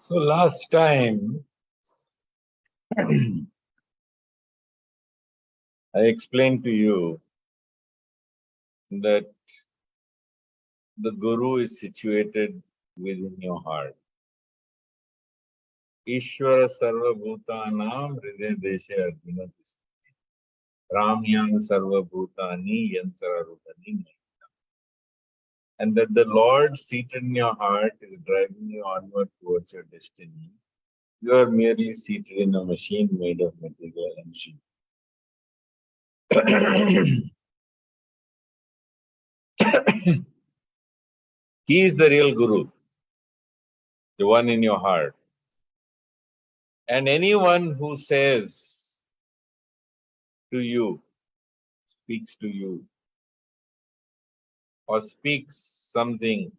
So last time I explained to you that the Guru is situated within your heart. Ishvara Sarva Bhutanam Hridaya Deshe Arjuna Tisthati. Ramyam Sarva Bhutani Yantra Rudani. And that the Lord seated in your heart is driving you onward towards your destiny. You are merely seated in a machine made of material energy. He is the real Guru, the one in your heart. And anyone who says to you, speaks to you, or speaks something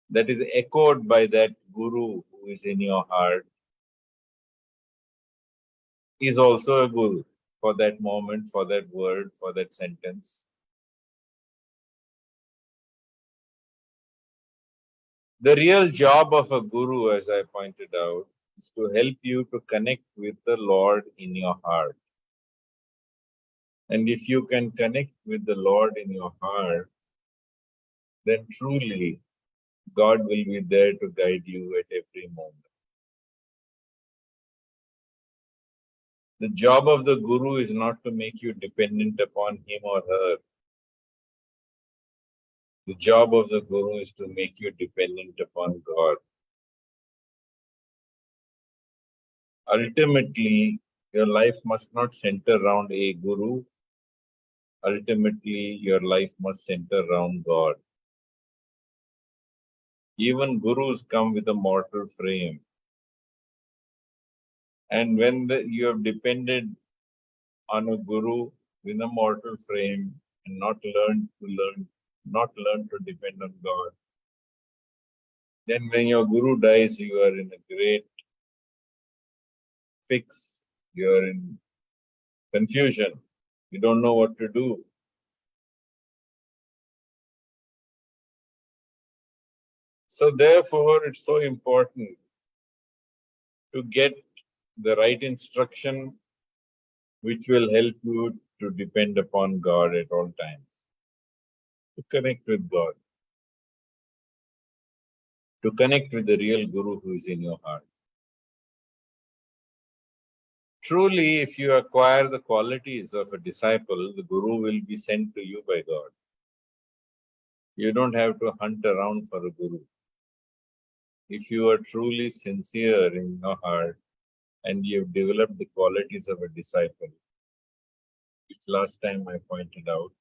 that is echoed by that Guru who is in your heart, is also a Guru for that moment, for that word, for that sentence. The real job of a Guru, as I pointed out, is to help you to connect with the Lord in your heart. And if you can connect with the Lord in your heart, then truly God will be there to guide you at every moment. The job of the Guru is not to make you dependent upon him or her. The job of the Guru is to make you dependent upon God. Ultimately, your life must not center around a Guru. Ultimately, your life must center around God. Even Gurus come with a mortal frame. And when you have depended on a Guru in a mortal frame and not learned to depend on God, then when your Guru dies, you are in a great fix. You are in confusion. You don't know what to do. So therefore, it's so important to get the right instruction which will help you to depend upon God at all times, to connect with God, to connect with the real Guru who is in your heart. Truly, if you acquire the qualities of a disciple, the Guru will be sent to you by God. You don't have to hunt around for a Guru. If you are truly sincere in your heart and you have developed the qualities of a disciple, which last time I pointed out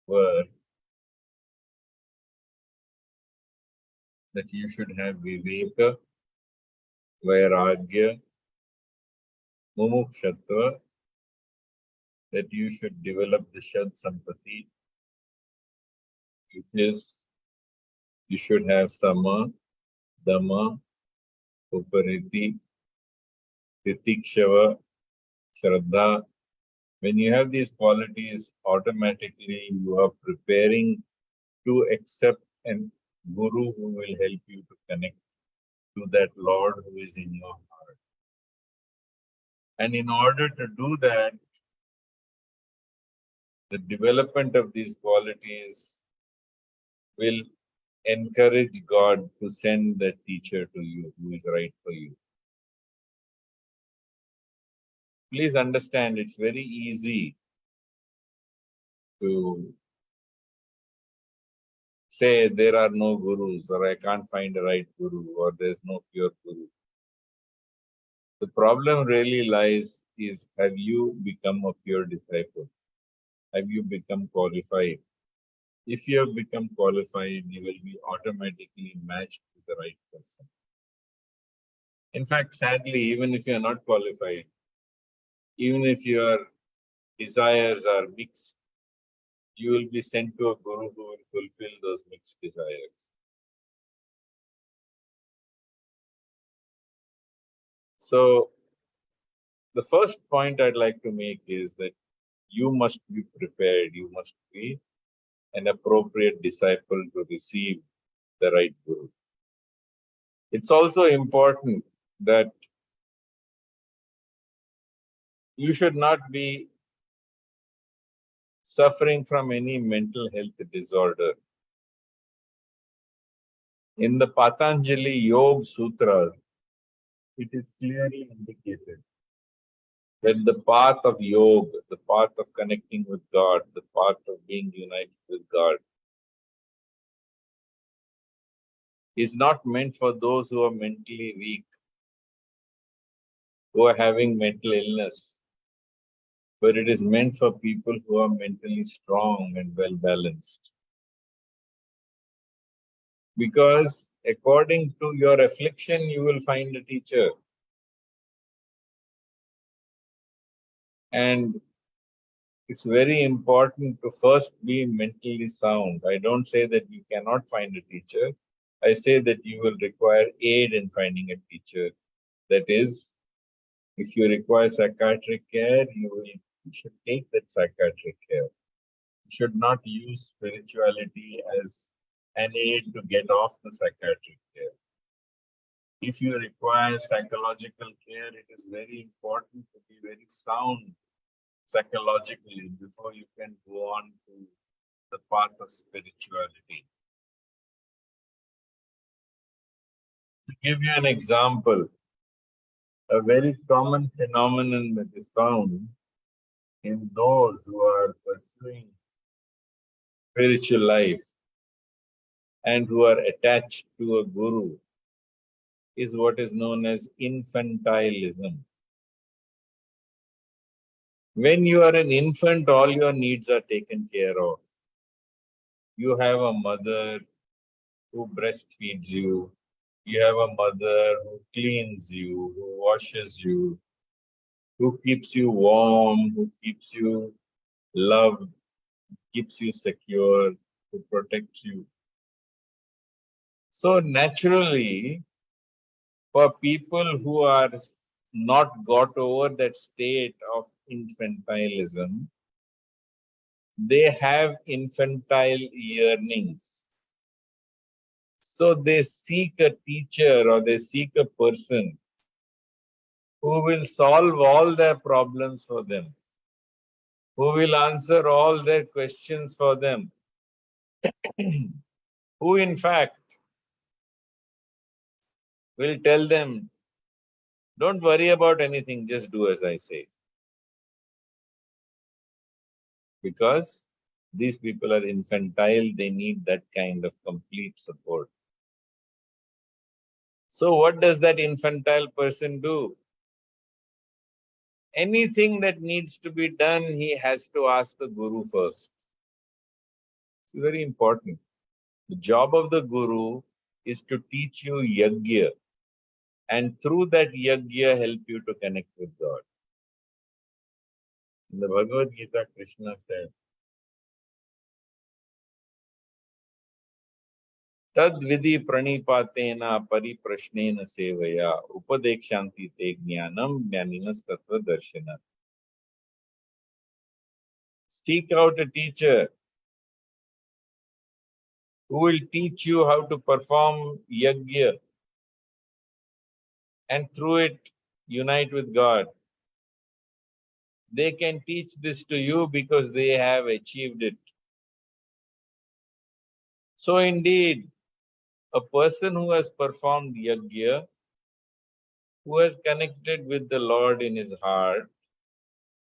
were that you should have Viveka, Vairagya, Mumukshatva, that you should develop the Shad Sampati, which is you should have Sama, Dama, Upariti, Titikshava, Shraddha. When you have these qualities, automatically you are preparing to accept a Guru who will help you to connect to that Lord who is in your heart. And in order to do that, the development of these qualities will encourage God to send that teacher to you who is right for you. Please understand, it's very easy to say there are no gurus, or I can't find a right guru, or there's no pure guru. The problem really lies is, have you become a pure disciple? Have you become qualified? If you have become qualified, you will be automatically matched with the right person. In fact, sadly, even if you are not qualified, even if your desires are mixed, you will be sent to a guru who will fulfill those mixed desires. So, the first point I'd like to make is that you must be prepared, you must be an appropriate disciple to receive the right guru. It's also important that you should not be suffering from any mental health disorder. In the Patanjali Yoga Sutra, it is clearly indicated that the path of yoga, the path of connecting with God, the path of being united with God, is not meant for those who are mentally weak, who are having mental illness, but it is meant for people who are mentally strong and well balanced. Because according to your affliction, you will find a teacher. And it's very important to first be mentally sound. I don't say that you cannot find a teacher. I say that you will require aid in finding a teacher. That is, if you require psychiatric care, you should take that psychiatric care. You should not use spirituality as an aid to get off the psychiatric care. If you require psychological care, it is very important to be very sound psychologically before you can go on to the path of spirituality. To give you an example, a very common phenomenon that is found in those who are pursuing spiritual life and who are attached to a guru is what is known as infantilism. When you are an infant, all your needs are taken care of. You have a mother who breastfeeds you. You have a mother who cleans you, who washes you, who keeps you warm, who keeps you loved, keeps you secure, who protects you. So naturally, for people who are not got over that state of infantilism, they have infantile yearnings. So they seek a teacher or they seek a person who will solve all their problems for them, who will answer all their questions for them, who in fact will tell them, don't worry about anything, just do as I say. Because these people are infantile, they need that kind of complete support. So what does that infantile person do? Anything that needs to be done, he has to ask the guru first. It's very important. The job of the guru is to teach you yajna, and through that yajna help you to connect with God. In the Bhagavad-Geeta, Krishna said, Tad vidhi pranipatena pariprashnena sevaya upadekshanti te jnanam jnaninas tattva darshana. Seek out a teacher who will teach you how to perform yajna and through it unite with God. They can teach this to you because they have achieved it. So indeed, a person who has performed yajna, who has connected with the Lord in his heart,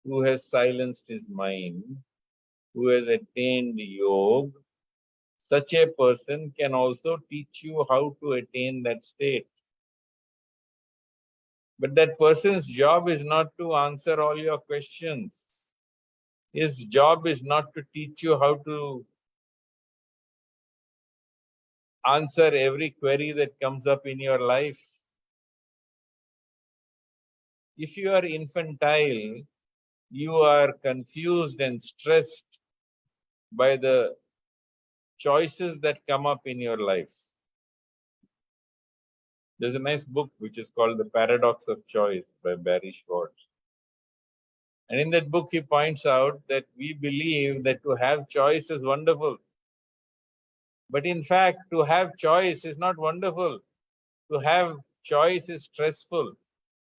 who has silenced his mind, who has attained yoga, such a person can also teach you how to attain that state. But that person's job is not to answer all your questions. His job is not to teach you how to answer every query that comes up in your life. If you are infantile, you are confused and stressed by the choices that come up in your life. There's a nice book which is called The Paradox of Choice by Barry Schwartz. And in that book, he points out that we believe that to have choice is wonderful. But in fact, to have choice is not wonderful. To have choice is stressful.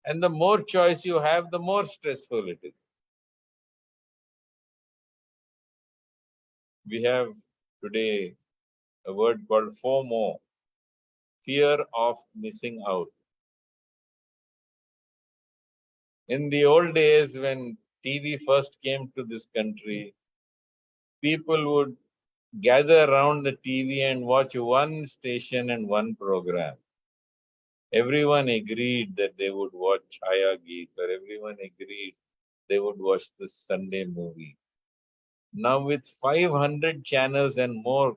And the more choice you have, the more stressful it is. We have today a word called FOMO, fear of missing out. In the old days, when TV first came to this country, people would gather around the TV and watch one station and one program. Everyone agreed that they would watch Bhagawad-Geeta, or everyone agreed they would watch the Sunday movie. Now with 500 channels and more,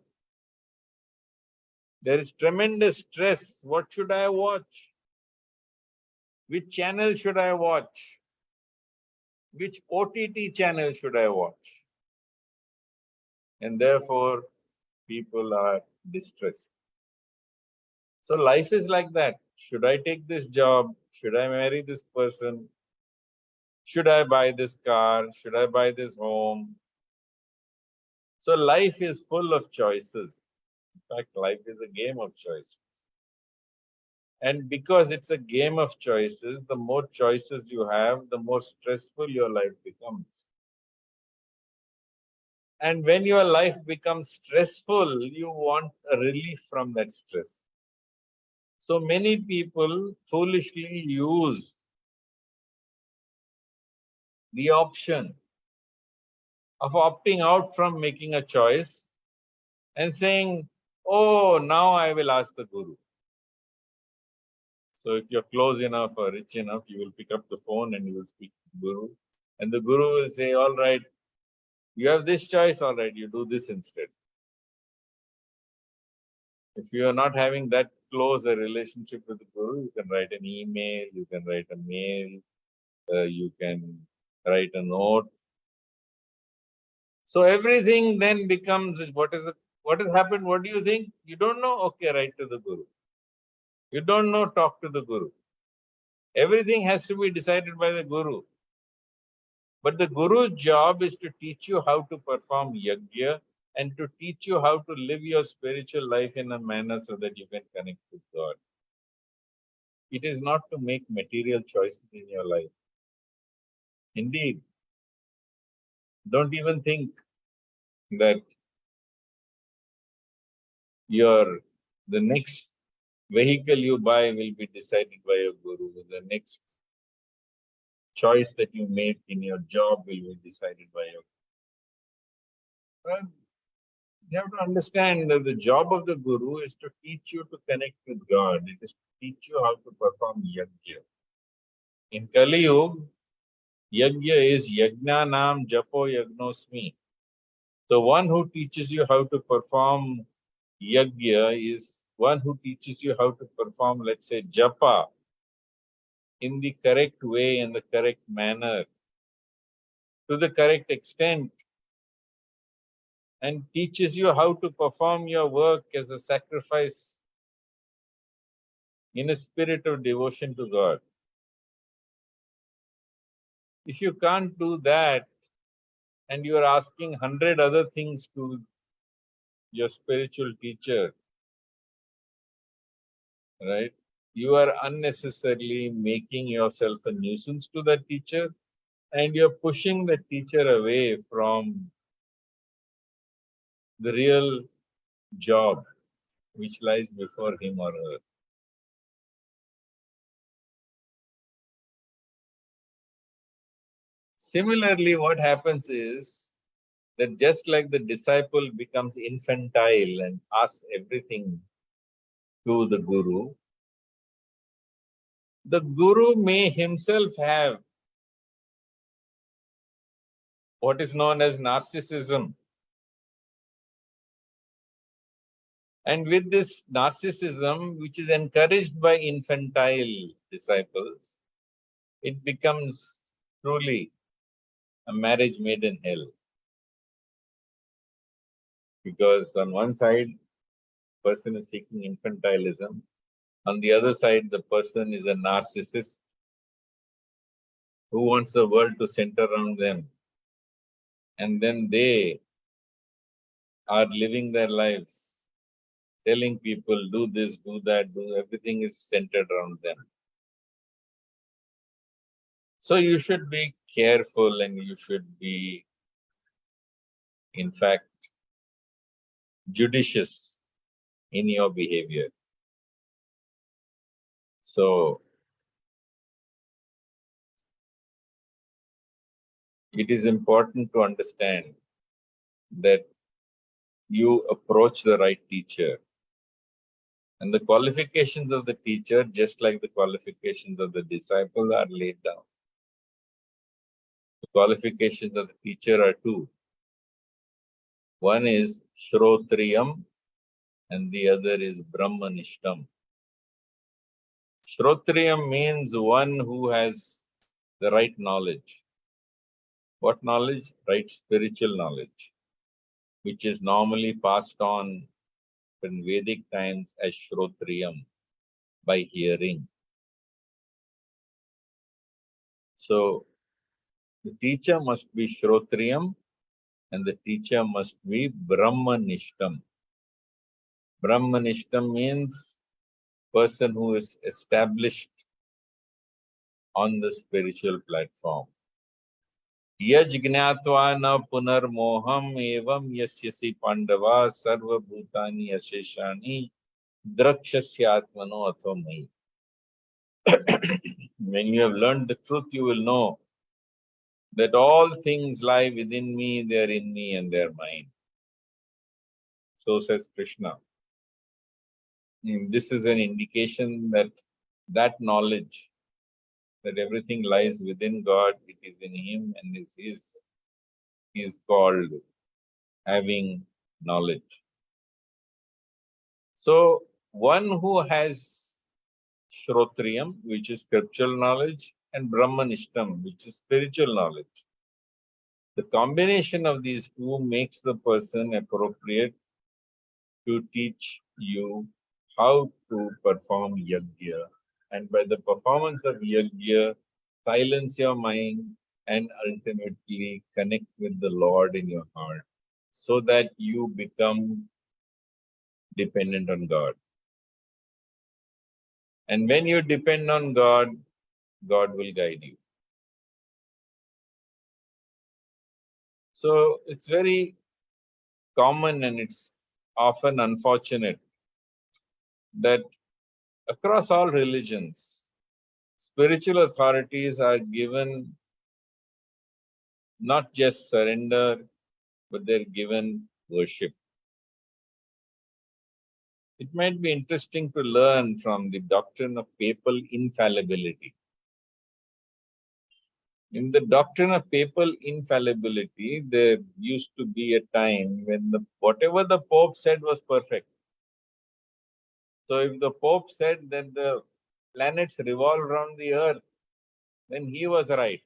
there is tremendous stress. What should I watch? Which channel should I watch? Which OTT channel should I watch? And therefore, people are distressed. So life is like that. Should I take this job? Should I marry this person? Should I buy this car? Should I buy this home? So life is full of choices. In fact, life is a game of choices. And because it's a game of choices, the more choices you have, the more stressful your life becomes. And when your life becomes stressful, you want a relief from that stress. So many people foolishly use the option of opting out from making a choice and saying, oh, now I will ask the Guru. So if you're close enough or rich enough, you will pick up the phone and you will speak to the Guru. And the Guru will say, all right, you have this choice, all right, you do this instead. If you are not having that close a relationship with the Guru, you can write an email, you can write a mail, you can write a note. So everything then becomes, what has happened? What do you think? You don't know? Okay, write to the Guru. You don't know? Talk to the Guru. Everything has to be decided by the Guru. But the Guru's job is to teach you how to perform yajna and to teach you how to live your spiritual life in a manner so that you can connect with God. It is not to make material choices in your life. Indeed, don't even think that the next vehicle you buy will be decided by your Guru. The next choice that you make in your job will be decided by your Guru. Well, you have to understand that the job of the Guru is to teach you to connect with God. It is to teach you how to perform yajna. In Kali Yuga, yajna is yajna nam japo yagnosmi. The one who teaches you how to perform yajna is one who teaches you how to perform, let's say, japa in the correct way, in the correct manner, to the correct extent, and teaches you how to perform your work as a sacrifice in a spirit of devotion to God. If you can't do that and you are asking 100 other things to your spiritual teacher, right? You are unnecessarily making yourself a nuisance to that teacher and you're pushing the teacher away from the real job which lies before him or her. Similarly, what happens is that just like the disciple becomes infantile and asks everything to the Guru may himself have what is known as narcissism. And with this narcissism, which is encouraged by infantile disciples, it becomes truly a marriage made in hell. Because on one side, the person is seeking infantilism. On the other side, the person is a narcissist who wants the world to center around them. And then they are living their lives telling people, do this, do that, do everything is centered around them. So you should be careful and you should be, in fact, judicious in your behavior. So it is important to understand that you approach the right teacher. And the qualifications of the teacher, just like the qualifications of the disciple, are laid down. The qualifications of the teacher are two. One is Shrotriyam and the other is Brahmanishtam. Shrotriyam means one who has the right knowledge. What knowledge? Right spiritual knowledge, which is normally passed on in Vedic times as Shrotriyam, by hearing. So the teacher must be Shrotriyam and the teacher must be Brahmanishtam. Brahmanishtam means person who is established on the spiritual platform. Yaj gnatva na punarmoham evam yasyasi pandava sarva bhutani asheshani drakshasyaatmano athamai. When you have learned the truth, you will know that all things lie within me, they are in me, and they are mine. So says Krishna. This is an indication that that knowledge, that everything lies within God, it is in Him, and is called having knowledge. So one who has Shrotriyam, which is scriptural knowledge, and Brahmanishtam, which is spiritual knowledge. The combination of these two makes the person appropriate to teach you how to perform yajna, and by the performance of yajna, silence your mind and ultimately connect with the Lord in your heart so that you become dependent on God. And when you depend on God, God will guide you. So it's very common and it's often unfortunate that across all religions, spiritual authorities are given not just surrender, but they're given worship. It might be interesting to learn from the doctrine of papal infallibility. In the doctrine of papal infallibility, there used to be a time when whatever the Pope said was perfect. So if the Pope said that the planets revolve around the Earth, then he was right.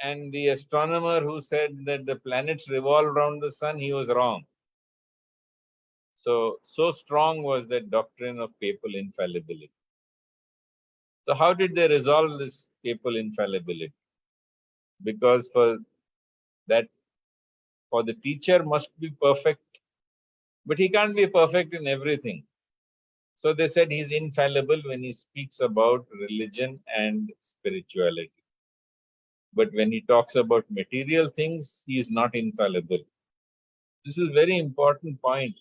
And the astronomer who said that the planets revolve around the sun, he was wrong. So strong was that doctrine of papal infallibility. So how did they resolve this papal infallibility? Because for the teacher must be perfect, but he can't be perfect in everything. So they said he's infallible when he speaks about religion and spirituality. But when he talks about material things, he is not infallible. This is a very important point.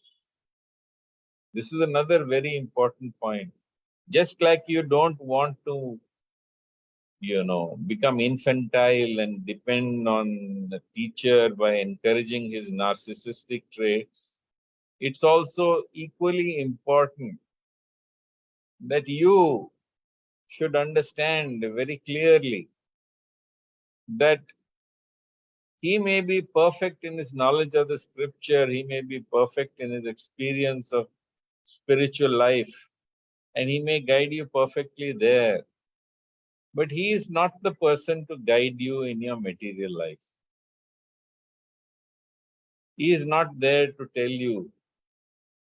This is another very important point. Just like you don't want to, become infantile and depend on the teacher by encouraging his narcissistic traits, it's also equally important that you should understand very clearly that he may be perfect in his knowledge of the scripture, he may be perfect in his experience of spiritual life, and he may guide you perfectly there. But he is not the person to guide you in your material life. He is not there to tell you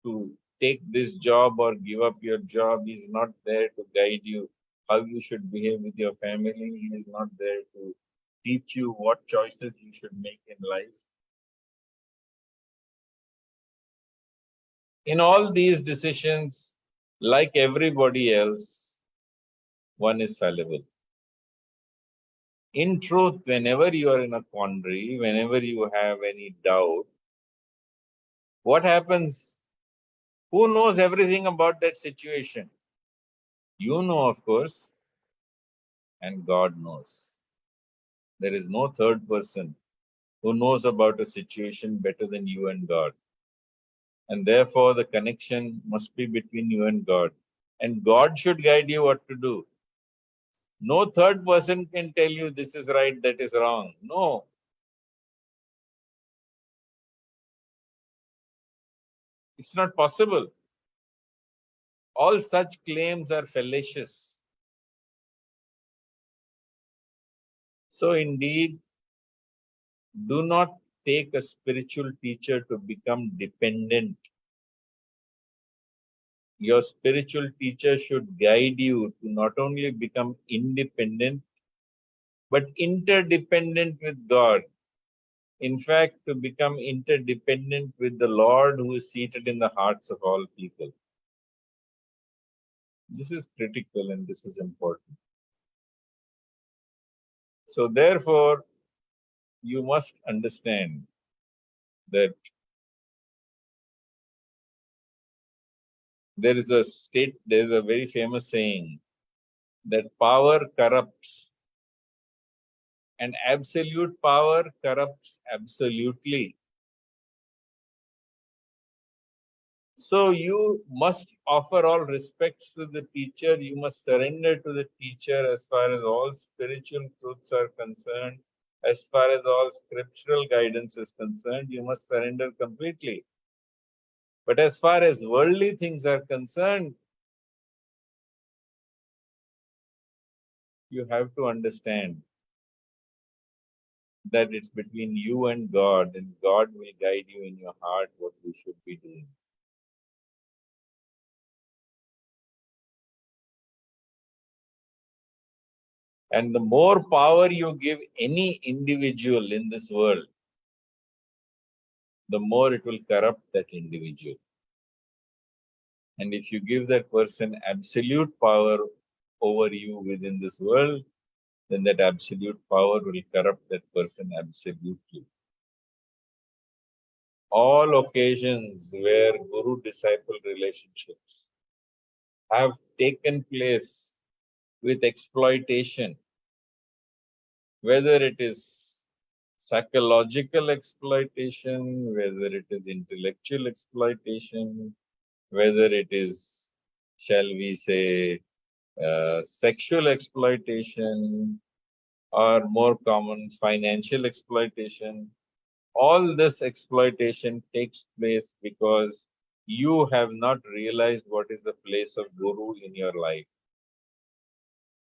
to take this job or give up your job. He is not there to guide you how you should behave with your family. He is not there to teach you what choices you should make in life. In all these decisions, like everybody else, one is fallible. In truth, whenever you are in a quandary, whenever you have any doubt, what happens? Who knows everything about that situation? You know, of course, and God knows. There is no third person who knows about a situation better than you and God. And therefore, the connection must be between you and God. And God should guide you what to do. No third person can tell you this is right, that is wrong. No. It's not possible. All such claims are fallacious. So, indeed, do not take a spiritual teacher to become dependent. Your spiritual teacher should guide you to not only become independent, but interdependent with God. In fact, to become interdependent with the Lord who is seated in the hearts of all people. This is critical and this is important. So, therefore, you must understand that there is a very famous saying that power corrupts and absolute power corrupts absolutely. So you must offer all respects to the teacher. You must surrender to the teacher as far as all spiritual truths are concerned. As far as all scriptural guidance is concerned, you must surrender completely. But as far as worldly things are concerned, you have to understand that it's between you and God will guide you in your heart what you should be doing. And the more power you give any individual in this world, the more it will corrupt that individual. And if you give that person absolute power over you within this world, then that absolute power will corrupt that person absolutely. All occasions where guru-disciple relationships have taken place with exploitation, whether it is psychological exploitation, whether it is intellectual exploitation, whether it is, shall we say, sexual exploitation, or more common, financial exploitation. All this exploitation takes place because you have not realized what is the place of Guru in your life.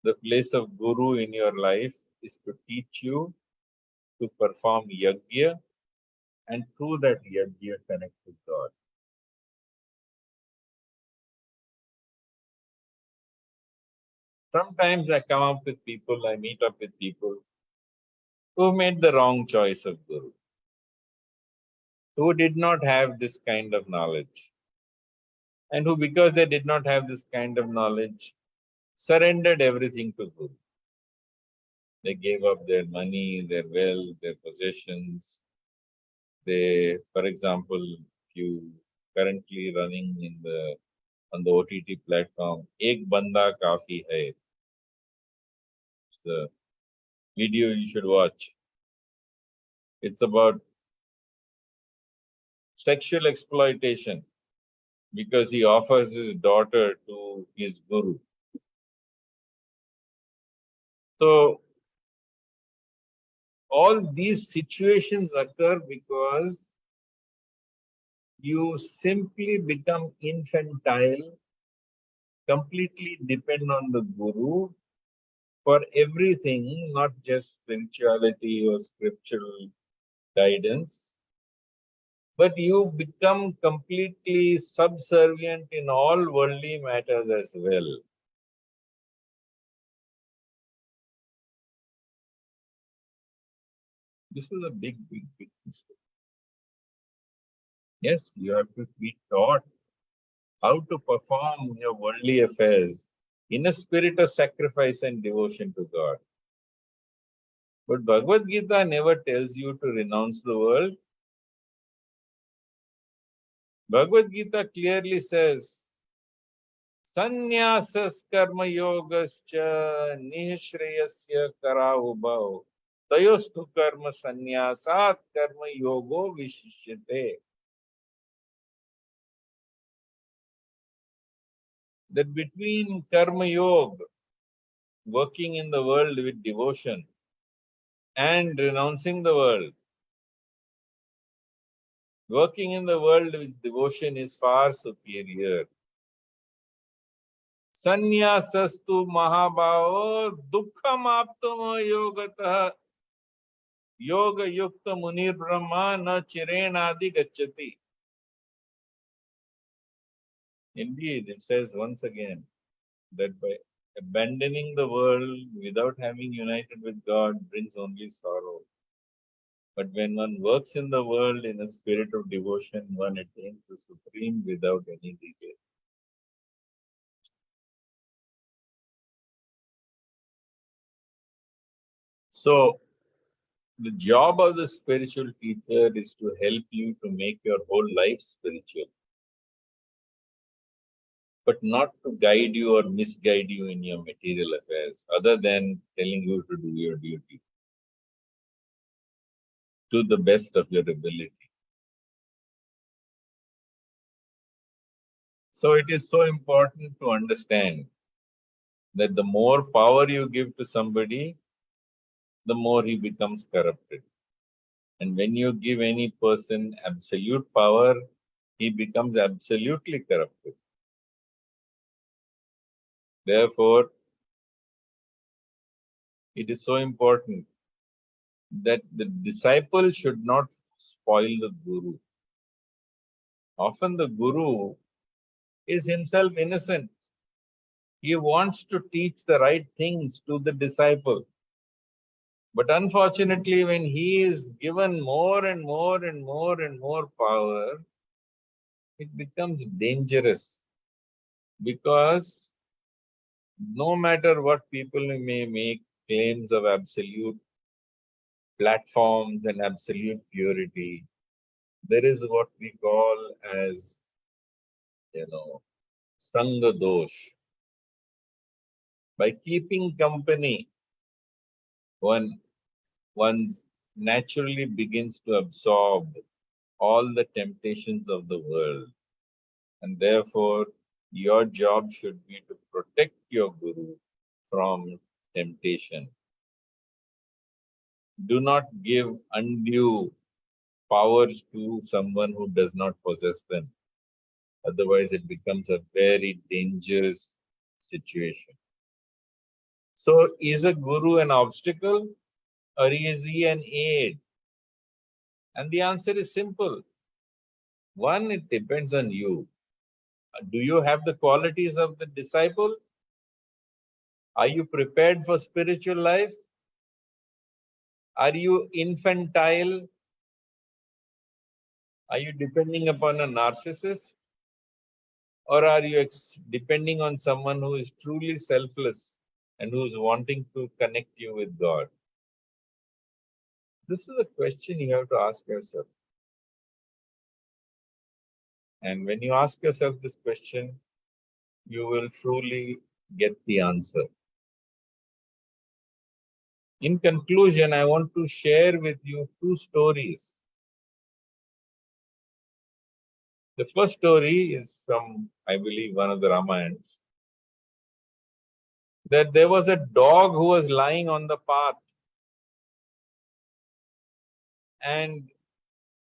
The place of Guru in your life is to teach you to perform yajna and through that yajna connect with God. Sometimes I come up with people, I meet up with people who made the wrong choice of Guru, who did not have this kind of knowledge, and who, because they did not have this kind of knowledge, surrendered everything to Guru. They gave up their money, their wealth, their possessions. They, for example, if you currently running on the OTT platform, Ek Banda Kafi Hai. It's a video you should watch. It's about sexual exploitation because he offers his daughter to his guru. So all these situations occur because you simply become infantile, completely depend on the guru for everything, not just spirituality or scriptural guidance, but you become completely subservient in all worldly matters as well. This is a big, big, big mistake. Yes, you have to be taught how to perform your worldly affairs in a spirit of sacrifice and devotion to God. But Bhagavad-Gita never tells you to renounce the world. Bhagavad-Gita clearly says, Sannyasas karma yogascha nishreyasya karaubhau tayostu karma sannyasat karma yogo vishishyate. That between karma yoga, working in the world with devotion, and renouncing the world, working in the world with devotion is far superior. Sannyasastu mahabhavo dukkham aptamo yogatah yoga yukta munir brahma na chirenadi gacchati. Indeed, it says once again that by abandoning the world without having united with God brings only sorrow. But when one works in the world in a spirit of devotion, one attains the supreme without any delay. So, the job of the spiritual teacher is to help you to make your whole life spiritual, but not to guide you or misguide you in your material affairs, other than telling you to do your duty to the best of your ability. So, it is so important to understand that the more power you give to somebody, the more he becomes corrupted. And when you give any person absolute power, he becomes absolutely corrupted. Therefore, it is so important that the disciple should not spoil the guru. Often the guru is himself innocent. He wants to teach the right things to the disciple. But unfortunately, when he is given more and more and more and more power, it becomes dangerous, because no matter what people may make claims of absolute platforms and absolute purity, there is what we call as, Sangha dosh. By keeping company, one naturally begins to absorb all the temptations of the world. And therefore, your job should be to protect your guru from temptation. Do not give undue powers to someone who does not possess them. Otherwise, it becomes a very dangerous situation. So, is a guru an obstacle, or is he an aid? And the answer is simple. One, it depends on you. Do you have the qualities of the disciple? Are you prepared for spiritual life? Are you infantile? Are you depending upon a narcissist? Or are you depending on someone who is truly selfless and who is wanting to connect you with God? This is a question you have to ask yourself. And when you ask yourself this question, you will truly get the answer. In conclusion, I want to share with you two stories. The first story is from, I believe, one of the Ramayans. That there was a dog who was lying on the path, and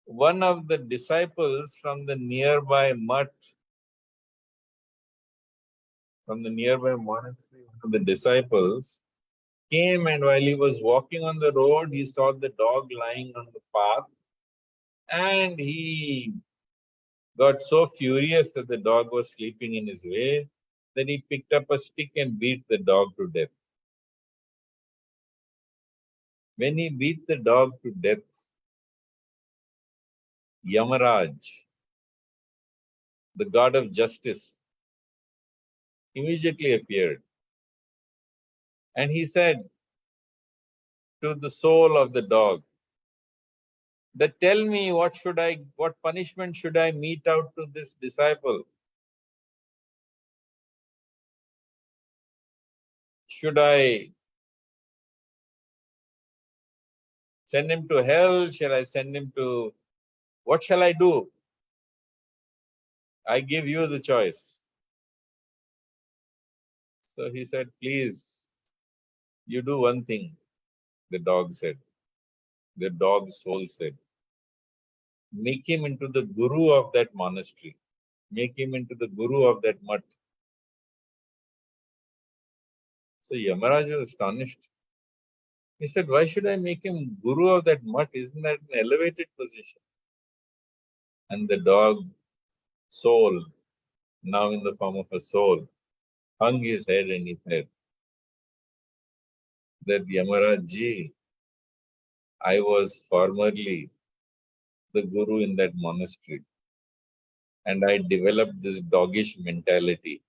one of the disciples from the nearby mutt, from the nearby monastery, one of the disciples came, and while he was walking on the road, he saw the dog lying on the path, and he got so furious that the dog was sleeping in his way that he picked up a stick and beat the dog to death. When he beat the dog to death, Yamaraj, the god of justice, immediately appeared. And he said to the soul of the dog, that tell me what punishment should I mete out to this disciple? Should I send him to hell? Shall I send him to, what shall I do? I give you the choice. So he said, please, you do one thing, the dog said. The dog's soul said, make him into the guru of that monastery. Make him into the guru of that mutt. So Yamaraj was astonished. He said, why should I make him guru of that mutt? Isn't that an elevated position? And the dog soul, now in the form of a soul, hung his head and he said that Yamaraj ji, I was formerly the guru in that monastery. And I developed this doggish mentality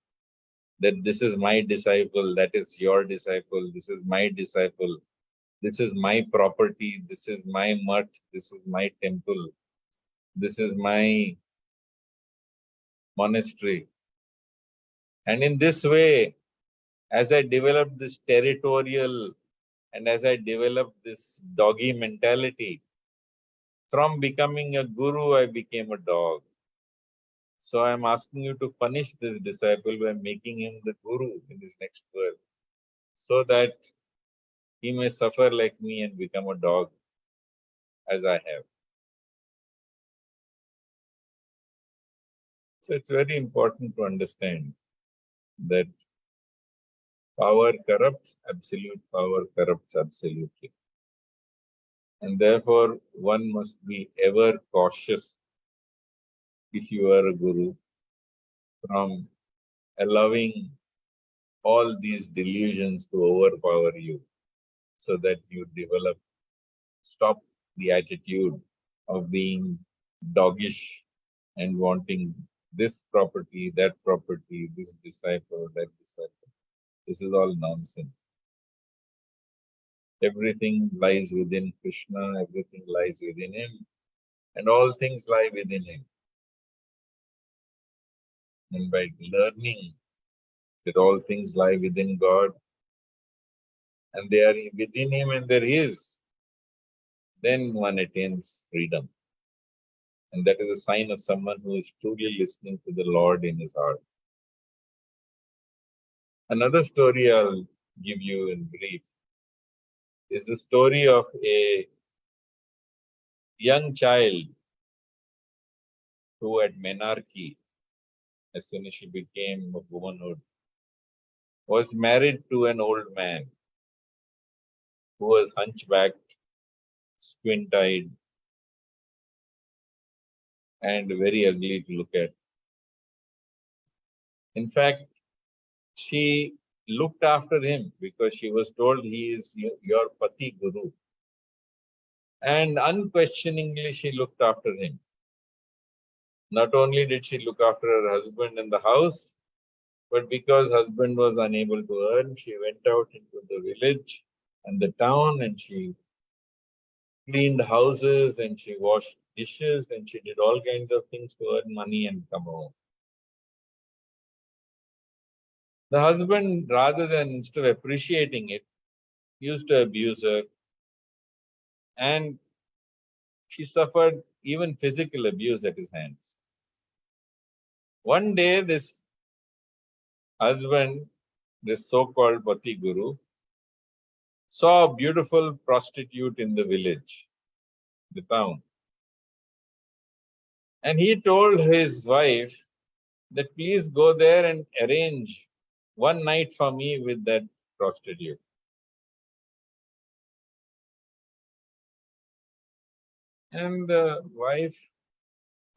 that this is my disciple, that is your disciple, this is my disciple, this is my property, this is my mutt, this is my temple, this is my monastery. And in this way, as I developed this territorial and as I developed this doggy mentality, from becoming a guru, I became a dog. So I am asking you to punish this disciple by making him the guru in this next world, so that he may suffer like me and become a dog as I have. So it's very important to understand that power corrupts, absolute power corrupts absolutely. And therefore, one must be ever cautious, if you are a guru, from allowing all these delusions to overpower you, so that you stop the attitude of being doggish and wanting this property, this disciple, that disciple. This is all nonsense. Everything lies within Krishna, everything lies within him, and all things lie within him. And by learning that all things lie within God, and they are within him and they're his, then one attains freedom. And that is a sign of someone who is truly listening to the Lord in his heart. Another story I'll give you in brief is the story of a young child who at menarche, as soon as she became of womanhood, was married to an old man who was hunchbacked, squint-eyed, and very ugly to look at. In fact, she looked after him because she was told he is your Pati Guru. And unquestioningly, she looked after him. Not only did she look after her husband and the house, but because husband was unable to earn, she went out into the village and the town, and she cleaned houses and she washed dishes and she did all kinds of things to earn money and come home. The husband, rather than instead of appreciating it, used to abuse her, and she suffered even physical abuse at his hands. One day, this husband, this so-called Pati Guru, saw a beautiful prostitute in the village, the town. And he told his wife that please go there and arrange one night for me with that prostitute. And the wife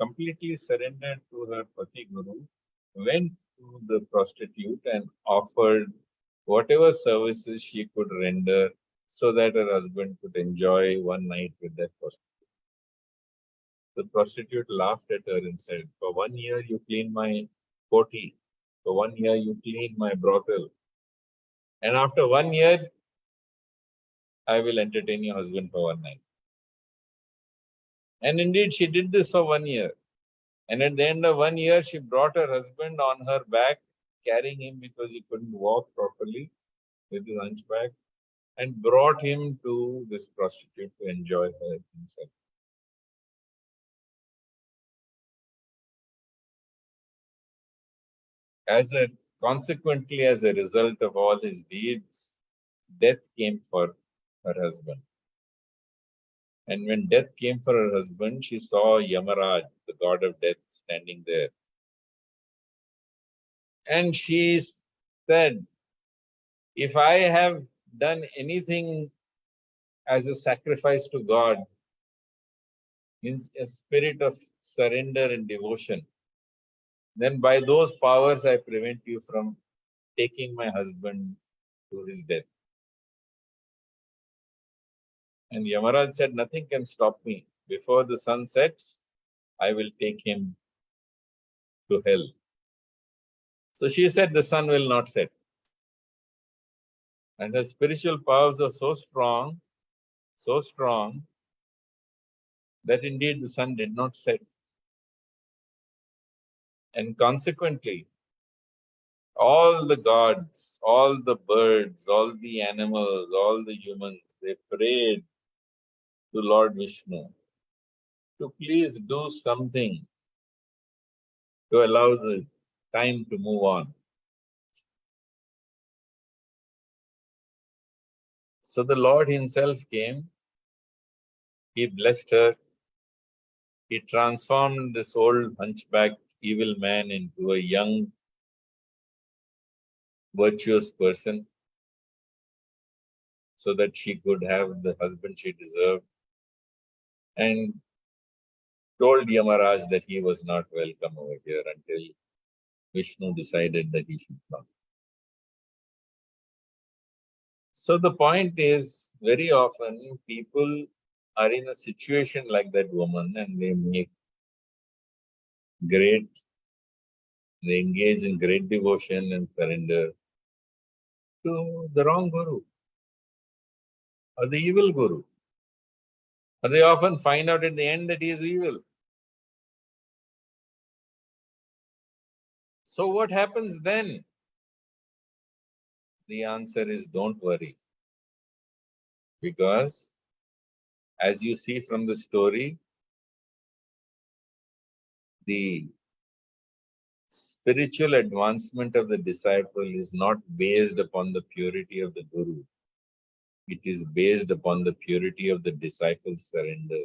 completely surrendered to her Pati Guru, went to the prostitute and offered whatever services she could render so that her husband could enjoy one night with that prostitute. The prostitute laughed at her and said, "For 1 year you cleaned my koti. For 1 year you cleaned my brothel. And after 1 year, I will entertain your husband for one night." And indeed, she did this for 1 year. And at the end of 1 year, she brought her husband on her back, carrying him because he couldn't walk properly with his hunchback, and brought him to this prostitute to enjoy her himself. Consequently, as a result of all his deeds, death came for her husband. And when death came for her husband, she saw Yamaraj, the god of death, standing there. And she said, "If I have done anything as a sacrifice to God, in a spirit of surrender and devotion, then by those powers I prevent you from taking my husband to his death." And Yamaraj said, "Nothing can stop me. Before the sun sets, I will take him to hell." So she said, "The sun will not set." And her spiritual powers are so strong, that indeed the sun did not set. And consequently, all the gods, all the birds, all the animals, all the humans, they prayed to Lord Vishnu to please do something to allow the time to move on. So the Lord himself came, he blessed her, he transformed this old hunchbacked evil man into a young, virtuous person so that she could have the husband she deserved, and told Yamaraj that he was not welcome over here until Vishnu decided that he should come. So the point is, very often people are in a situation like that woman and they engage in great devotion and surrender to the wrong guru or the evil guru. Or they often find out at the end that he is evil. So what happens then? The answer is, don't worry. Because as you see from the story, the spiritual advancement of the disciple is not based upon the purity of the guru. It is based upon the purity of the disciple's surrender.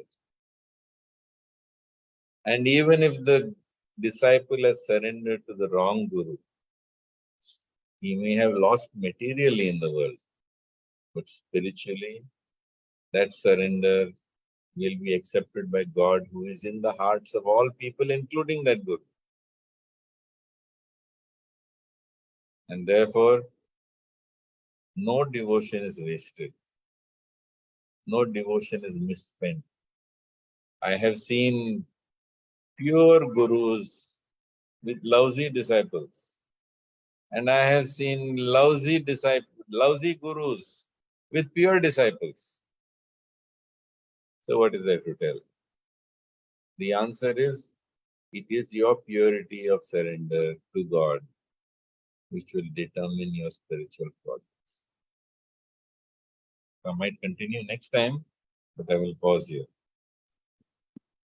And even if the disciple has surrendered to the wrong guru, he may have lost materially in the world, but spiritually, that surrender will be accepted by God, who is in the hearts of all people, including that guru. And therefore, no devotion is wasted. No devotion is misspent. I have seen pure gurus with lousy disciples. And I have seen lousy gurus with pure disciples. So what is there to tell? The answer is, it is your purity of surrender to God which will determine your spiritual progress. I might continue next time, but I will pause here.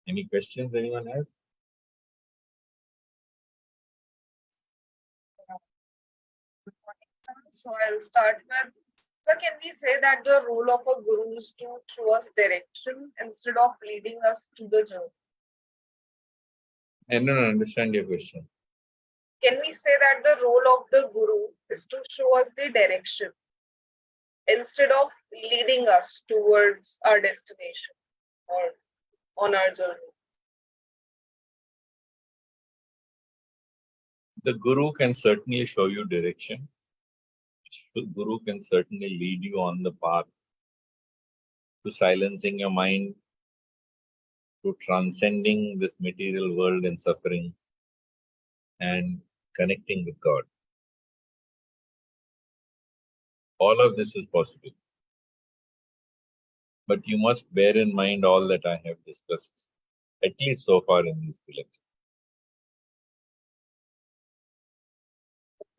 Any questions anyone has? So I'll start with, so can we say that the role of a guru is to show us direction instead of leading us to the journey? I don't understand your question. Can we say that the role of the guru is to show us the direction instead of leading us towards our destination or on our journey? The guru can certainly show you direction. The guru can certainly lead you on the path to silencing your mind, to transcending this material world and suffering and connecting with God. All of this is possible. But you must bear in mind all that I have discussed, at least so far in these two lectures.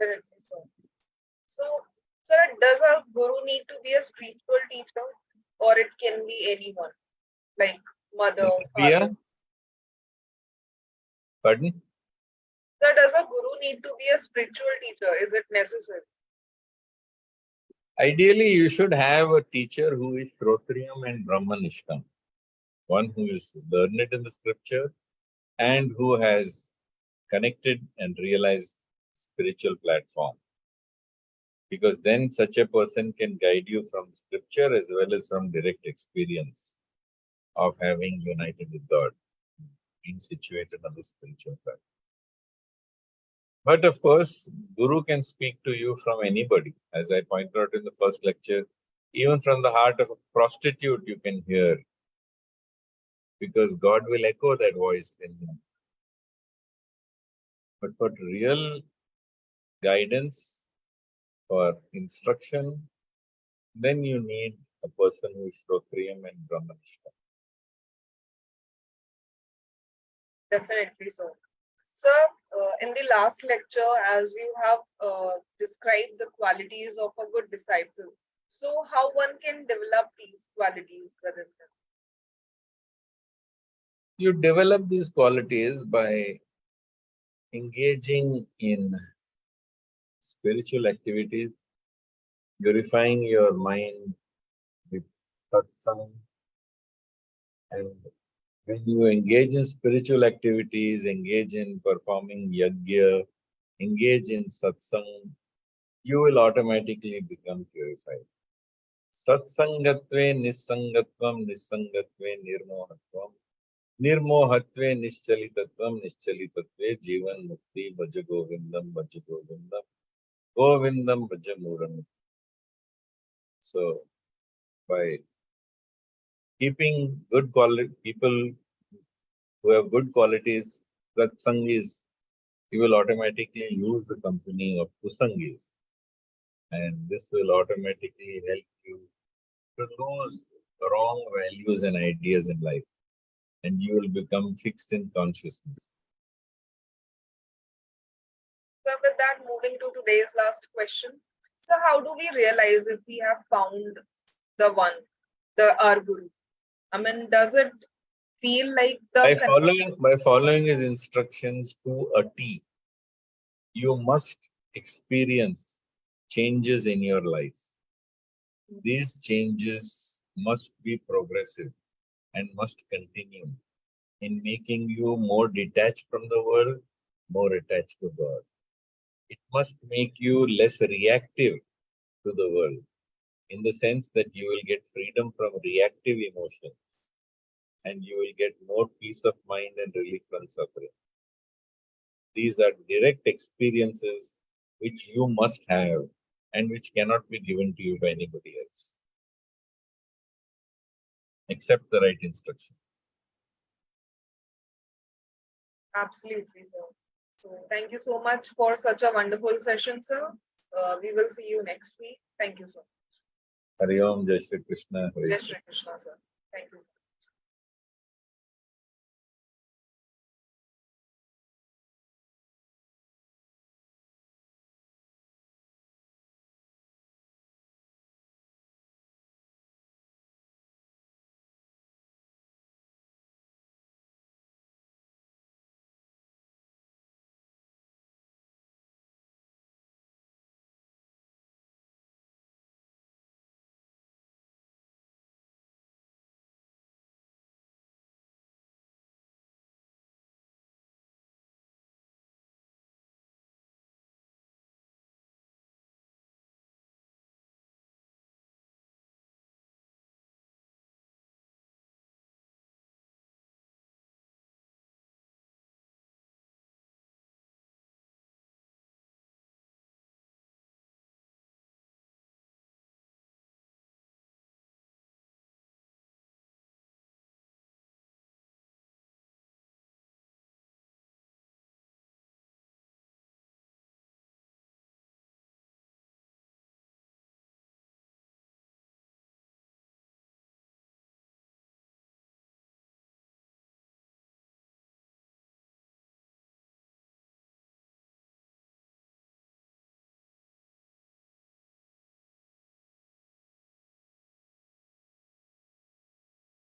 Definitely so. So, sir, does a guru need to be a spiritual teacher, or it can be anyone, like mother, father? Pardon? Sir, does a guru need to be a spiritual teacher? Is it necessary? Ideally, you should have a teacher who is Shrotriyam and Brahmanishtam, one who is learned in the scripture and who has connected and realized spiritual platform. Because then such a person can guide you from scripture as well as from direct experience of having united with God, being situated on the spiritual path. But of course, Guru can speak to you from anybody. As I pointed out in the first lecture, even from the heart of a prostitute you can hear, because God will echo that voice in him. But for real guidance, for instruction, then you need a person who is Shrotriyam and Brahmanishtam. Definitely so. Sir, in the last lecture, as you have described the qualities of a good disciple, so how one can develop these qualities within them? You develop these qualities by engaging in spiritual activities, purifying your mind with satsang, and when you engage in spiritual activities, engage in performing yajna, engage in satsang, you will automatically become purified. Satsangatve nissangatvam, nissangatve nirmohatvam, nirmohatve nischalitatvam, nischalitatve jivan mukti bhaja govindam, bhaja govindam, govindam bhaja muram. So, by keeping good quality, people who have good qualities, satsangis, you will automatically lose the company of kusangis. And this will automatically help you to lose wrong values and ideas in life. And you will become fixed in consciousness. So with that, moving to today's last question. So how do we realize if we have found the one, our guru? I mean, does it feel like By following his instructions to a T, you must experience changes in your life. These changes must be progressive and must continue in making you more detached from the world, more attached to God. It must make you less reactive to the world, in the sense that you will get freedom from reactive emotions and you will get more peace of mind and relief from suffering. These are direct experiences which you must have and which cannot be given to you by anybody else, except the right instruction. Absolutely, sir. So thank you so much for such a wonderful session, sir. We will see you next week. Thank you so much. Hari Om, Jai Shri Krishna. Jai Shri Krishna, sir. Thank you.